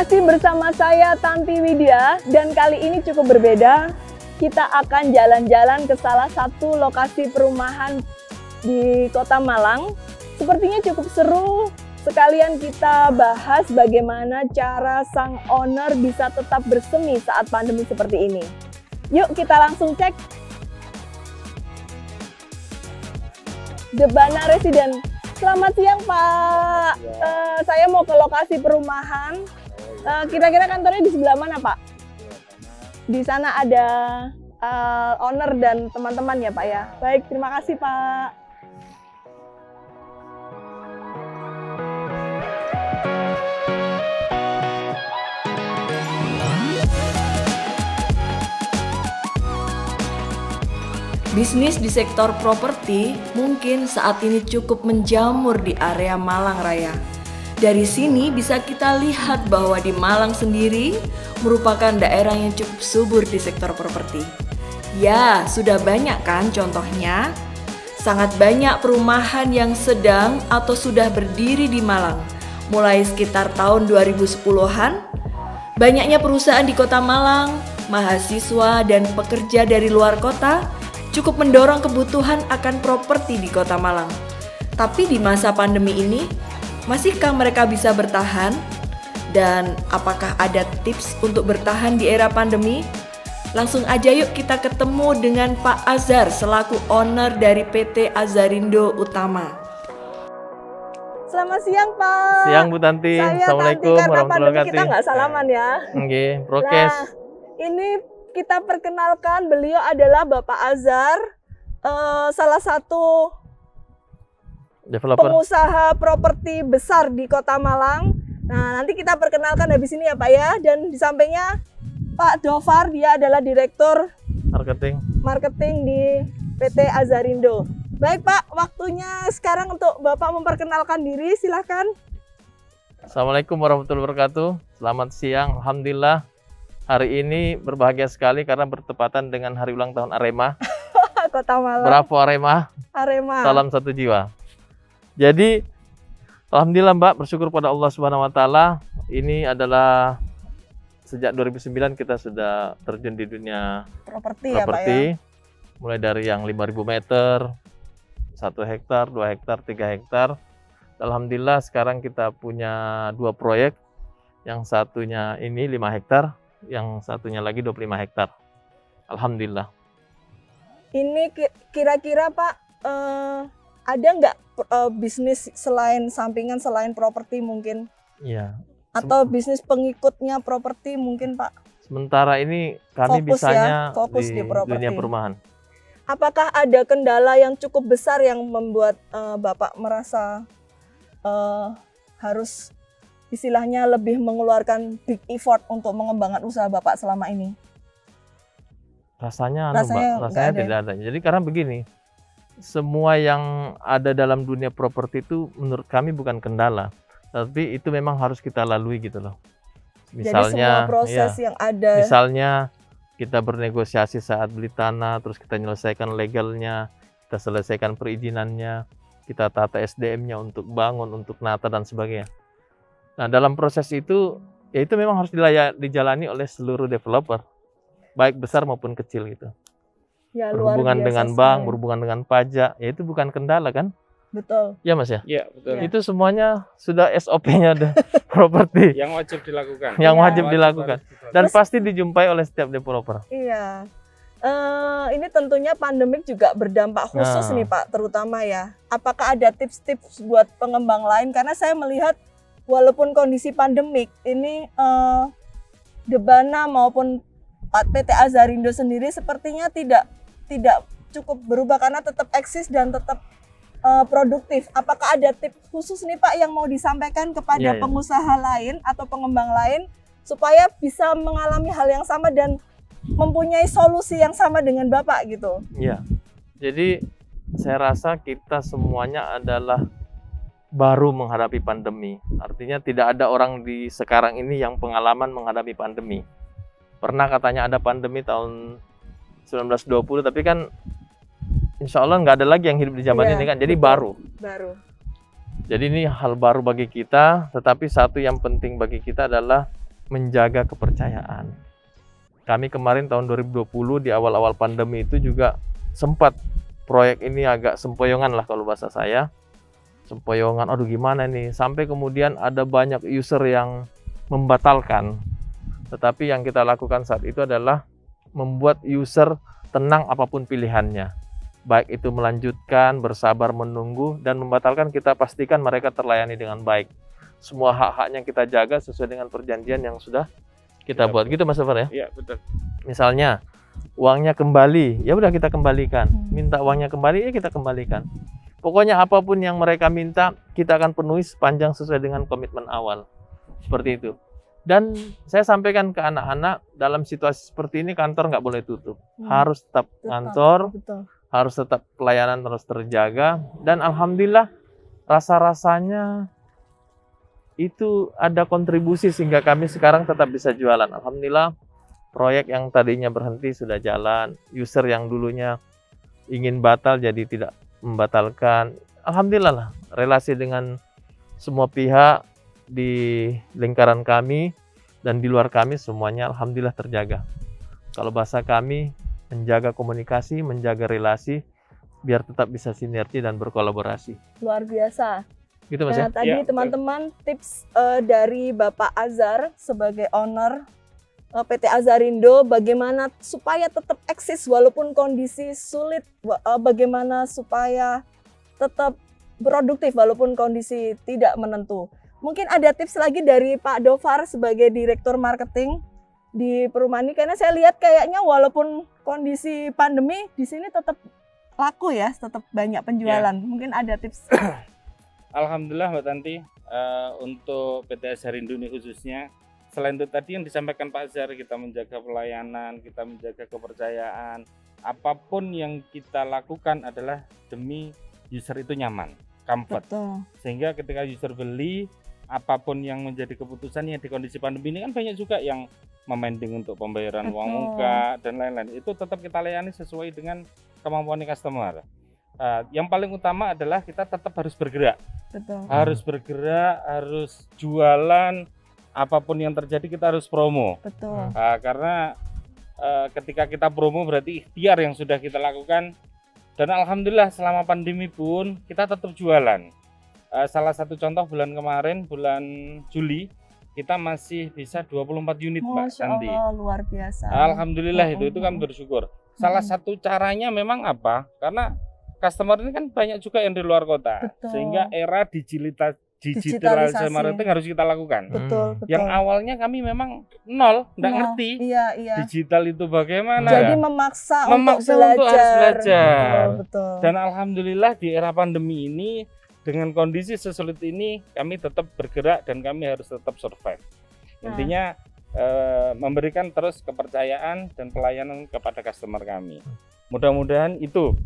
Masih bersama saya Tanti Widya dan kali ini cukup berbeda. Kita akan jalan-jalan ke salah satu lokasi perumahan di Kota Malang. Sepertinya cukup seru. Sekalian kita bahas bagaimana cara sang owner bisa tetap bersemi saat pandemi seperti ini. Yuk kita langsung cek. Debana Residen. Selamat siang Pak. Saya mau ke lokasi perumahan. Kira-kira kantornya di sebelah mana Pak? Di sana ada owner dan teman-teman ya Pak ya. Baik, terima kasih Pak. Bisnis di sektor properti mungkin saat ini cukup menjamur di area Malang Raya. Dari sini bisa kita lihat bahwa di Malang sendiri merupakan daerah yang cukup subur di sektor properti. Ya, sudah banyak kan contohnya? Sangat banyak perumahan yang sedang atau sudah berdiri di Malang. Mulai sekitar tahun 2010-an, banyaknya perusahaan di Kota Malang, mahasiswa dan pekerja dari luar kota cukup mendorong kebutuhan akan properti di Kota Malang. Tapi di masa pandemi ini, masihkah mereka bisa bertahan? Dan apakah ada tips untuk bertahan di era pandemi? Langsung aja yuk kita ketemu dengan Pak Azhar selaku owner dari PT Azharindo Utama. Selamat siang Pak. Siang Bu Tanti. Assalamualaikum warahmatullahi wabarakatuh. Kita nggak salaman ya. Oke, prokes. Nah, ini kita perkenalkan, beliau adalah Bapak Azhar, salah satu Developer. Pengusaha properti besar di Kota Malang. Nah, nanti kita perkenalkan habis ini ya Pak ya. Dan di sampingnya Pak Dofar, dia adalah Direktur Marketing di PT Azharindo. Baik Pak, waktunya sekarang untuk Bapak memperkenalkan diri, silahkan. Assalamualaikum warahmatullahi wabarakatuh. Selamat siang, Alhamdulillah. Hari ini berbahagia sekali karena bertepatan dengan hari ulang tahun Arema. Kota Malang. Bravo Arema. Arema. Salam satu jiwa. Jadi, alhamdulillah Mbak, bersyukur pada Allah Subhanahu wa taala. Ini adalah sejak 2009 kita sudah terjun di dunia properti ya Pak ya. Mulai dari yang 5.000 meter, 1 hektar, 2 hektar, 3 hektar. Alhamdulillah sekarang kita punya 2 proyek. Yang satunya ini 5 hektar. Yang satunya lagi 25 hektar. Alhamdulillah. Ini kira-kira Pak, ada nggak bisnis sampingan selain properti mungkin? Iya. Atau bisnis pengikutnya properti mungkin Pak? Sementara ini kami fokus di dunia perumahan. Apakah ada kendala yang cukup besar yang membuat Bapak merasa harus istilahnya lebih mengeluarkan big effort untuk mengembangkan usaha Bapak selama ini? Rasanya tidak ada. Jadi karena begini, semua yang ada dalam dunia properti itu menurut kami bukan kendala, tapi itu memang harus kita lalui gitu loh. Misalnya, jadi semua proses yang ada. Misalnya kita bernegosiasi saat beli tanah, terus kita menyelesaikan legalnya, kita selesaikan perizinannya, kita tata SDM-nya untuk bangun, untuk nata dan sebagainya. Nah, dalam proses itu, ya itu memang harus dijalani oleh seluruh developer, baik besar maupun kecil gitu. Ya, berhubungan dengan bank, berhubungan dengan pajak, ya itu bukan kendala kan? Betul. Ya Mas ya? Iya, betul. Itu semuanya sudah SOP-nya ada properti. Yang wajib dilakukan. Yang wajib dilakukan. Dan pasti dijumpai oleh setiap developer. Iya. Ini tentunya pandemik juga berdampak khusus nih Pak, terutama ya. Apakah ada tips-tips buat pengembang lain? Karena saya melihat walaupun kondisi pandemik ini Debana maupun PT Azharindo sendiri sepertinya tidak cukup berubah karena tetap eksis dan tetap produktif. Apakah ada tips khusus nih Pak yang mau disampaikan kepada pengusaha lain atau pengembang lain supaya bisa mengalami hal yang sama dan mempunyai solusi yang sama dengan Bapak gitu? Iya. Jadi saya rasa kita semuanya adalah baru menghadapi pandemi. Artinya tidak ada orang di sekarang ini yang pengalaman menghadapi pandemi. Pernah katanya ada pandemi tahun 1920, tapi kan insya Allah nggak ada lagi yang hidup di zaman ini kan. Jadi baru. Baru. Jadi ini hal baru bagi kita, tetapi satu yang penting bagi kita adalah menjaga kepercayaan. Kami kemarin tahun 2020 di awal-awal pandemi itu juga sempat proyek ini agak sempoyongan lah kalau bahasa saya. Sempoyongan, aduh gimana nih, sampai kemudian ada banyak user yang membatalkan. Tetapi yang kita lakukan saat itu adalah membuat user tenang apapun pilihannya. Baik itu melanjutkan, bersabar menunggu, dan membatalkan kita pastikan mereka terlayani dengan baik. Semua hak-haknya kita jaga sesuai dengan perjanjian yang sudah kita buat. Gitu Mas Safar ya? Iya, betul. Misalnya uangnya kembali, ya udah kita kembalikan. Minta uangnya kembali, ya kita kembalikan. Pokoknya apapun yang mereka minta, kita akan penuhi sepanjang sesuai dengan komitmen awal. Seperti itu. Dan saya sampaikan ke anak-anak, dalam situasi seperti ini kantor nggak boleh tutup. Harus tetap kantor, harus tetap pelayanan terus terjaga. Dan alhamdulillah rasa-rasanya itu ada kontribusi sehingga kami sekarang tetap bisa jualan. Alhamdulillah proyek yang tadinya berhenti sudah jalan. User yang dulunya ingin batal jadi tidak membatalkan. Alhamdulillah lah, relasi dengan semua pihak di lingkaran kami dan di luar kami semuanya alhamdulillah terjaga. Kalau bahasa kami, menjaga komunikasi, menjaga relasi biar tetap bisa sinergi dan berkolaborasi. Luar biasa. Gitu Mas ya? Nah, tadi teman-teman tips dari Bapak Azhar sebagai owner PT Azharindo, bagaimana supaya tetap eksis walaupun kondisi sulit, bagaimana supaya tetap produktif walaupun kondisi tidak menentu. Mungkin ada tips lagi dari Pak Dofar sebagai Direktur Marketing di perumahan ini, karena saya lihat kayaknya walaupun kondisi pandemi di sini tetap laku ya, tetap banyak penjualan. Mungkin ada tips. Alhamdulillah Mbak Tanti, untuk PT Azharindo ini khususnya, selain itu tadi yang disampaikan Pak Azhar, kita menjaga pelayanan, kita menjaga kepercayaan, apapun yang kita lakukan adalah demi user itu nyaman, comfort. Betul. Sehingga ketika user beli, apapun yang menjadi keputusannya di kondisi pandemi ini kan banyak juga yang memending untuk pembayaran uang muka dan lain-lain. Itu tetap kita layani sesuai dengan kemampuan customer. Yang paling utama adalah kita tetap harus bergerak. Betul. Harus bergerak, harus jualan, apapun yang terjadi kita harus promo. Betul. Karena ketika kita promo berarti ikhtiar yang sudah kita lakukan. Dan alhamdulillah selama pandemi pun kita tetap jualan. Salah satu contoh bulan kemarin, bulan Juli, kita masih bisa 24 unit Mbak Santi. Masya Allah, luar biasa. Alhamdulillah itu kan bersyukur. Salah satu caranya memang apa? Karena customer ini kan banyak juga yang di luar kota. Betul. Sehingga era digitalisasi marketing harus kita lakukan. Betul, betul. Yang awalnya kami memang nol, nggak ngerti Iya. digital itu bagaimana. Jadi memaksa untuk belajar. harus belajar. Betul. Dan alhamdulillah di era pandemi ini dengan kondisi sesulit ini kami tetap bergerak dan kami harus tetap survive. Intinya memberikan terus kepercayaan dan pelayanan kepada customer kami. Mudah-mudahan itu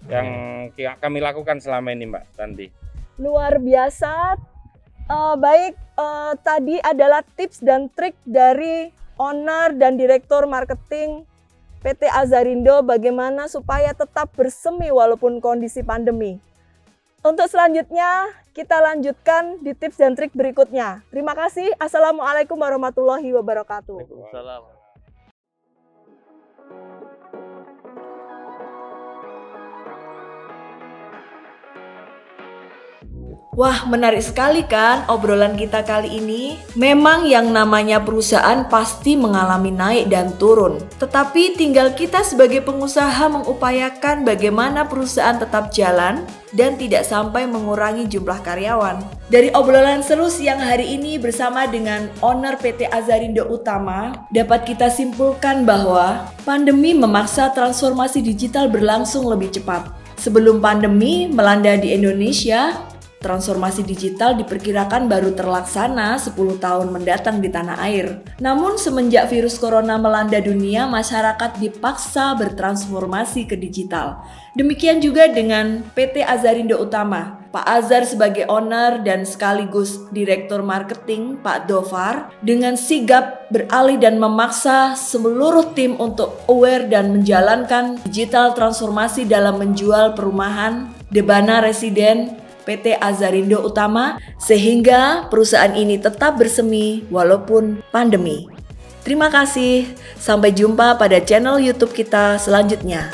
yang kami lakukan selama ini Mbak Tanti. Luar biasa. Baik, tadi adalah tips dan trik dari owner dan direktur marketing PT Azharindo bagaimana supaya tetap bersemi walaupun kondisi pandemi. Untuk selanjutnya kita lanjutkan di tips dan trik berikutnya. Terima kasih. Assalamualaikum warahmatullahi wabarakatuh. Waalaikumsalam. Wah, menarik sekali kan obrolan kita kali ini? Memang yang namanya perusahaan pasti mengalami naik dan turun. Tetapi tinggal kita sebagai pengusaha mengupayakan bagaimana perusahaan tetap jalan dan tidak sampai mengurangi jumlah karyawan. Dari obrolan seru siang hari ini bersama dengan owner PT Azharindo Utama, dapat kita simpulkan bahwa pandemi memaksa transformasi digital berlangsung lebih cepat. Sebelum pandemi melanda di Indonesia, transformasi digital diperkirakan baru terlaksana 10 tahun mendatang di tanah air. Namun semenjak virus corona melanda dunia, masyarakat dipaksa bertransformasi ke digital. Demikian juga dengan PT Azharindo Utama. Pak Azhar sebagai owner dan sekaligus direktur marketing, Pak Dofar, dengan sigap beralih dan memaksa seluruh tim untuk aware dan menjalankan digital transformasi dalam menjual perumahan, Debana Residen, PT Azarindo Utama sehingga perusahaan ini tetap bersemi walaupun pandemi. Terima kasih, sampai jumpa pada channel YouTube kita selanjutnya.